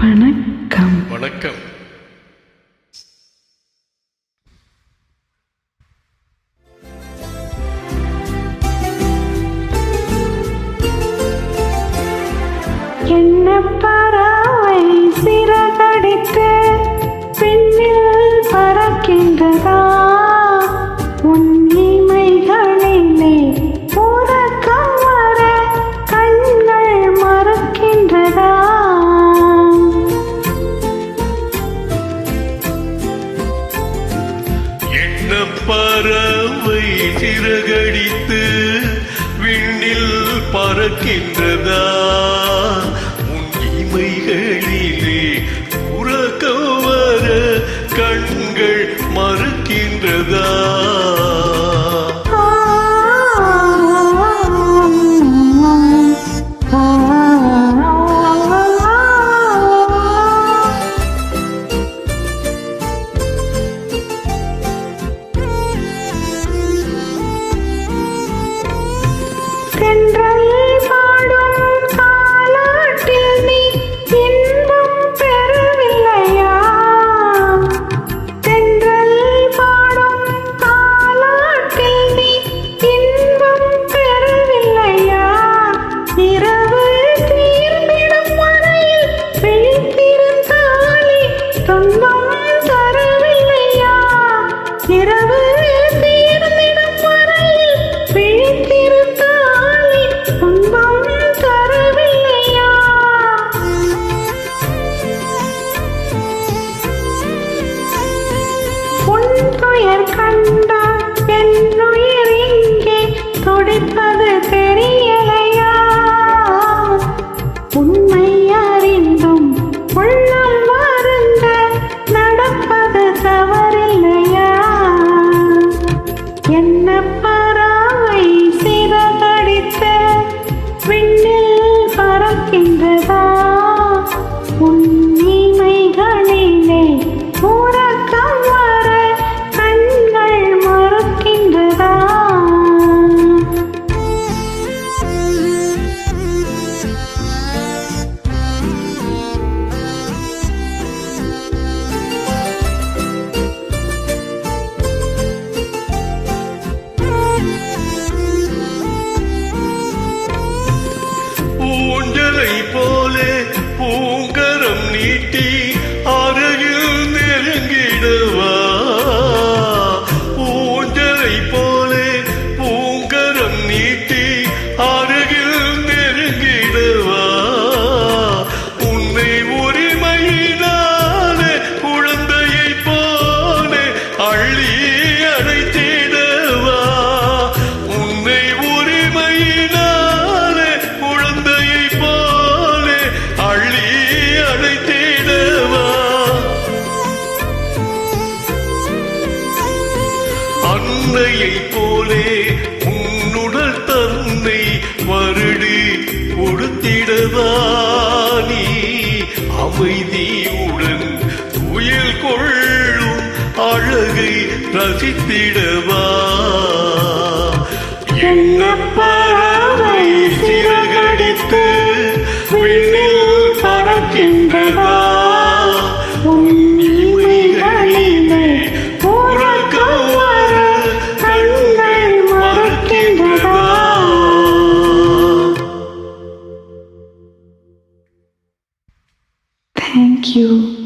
வணக்கம். வணக்கம். என்ன பறவை சிறகடித்து பின்னில் பறக்கின்றதா? உன் இமைகளிலே உறக்கம் வர கண்கள் மறுக்கின்றதா? என்ன பறவை சிறகடித்து விண்ணில் பறக்கின்றதா? உன் இமைகளிலே உறக்கம் வர கண்கள் மறுக்கின்றதா? கண்ட என்னுயிர் இங்கே துடிப்பது தெரியலையா? உண்மை அறிந்தும் உள்ளம் வருந்த நடப்பது தவறில்லையா? என்ன பறவை சிறகடித்து விண்ணில் பறக்கின்றதா? உன் இமைகளிலே உறக்கம் வர கண்கள் மறுக்கின்றதா? ஊஞ்சலை போலே பூங்கரம் நீட்டி அருகில் நெருங்கிடவா? ஊஞ்சலை போலே பூங்கரம் நீட்டி அருகில் நெருங்கிடவா? உன்னை உரிமையினாலே குழந்தையை போலே அள்ளி அடைத்திடவா? உன்னை உரிமையினாலே குழந்தையை போலே அள்ளி அடைத்திடவா? அன்னையை போலே உன்னுடல் தன்னை வருடி கொடுத்திடவா? நீ அமைதியுடன் துயில் கொள்ளும் அழகை ரசித்திடவா? என்ன பறவை சிறகடித்து விண்ணில் பறக்கின்றதா? உன் இமைகளிலே உறக்கம் வர கண்கள் மறுக்கின்றதா? Thank you.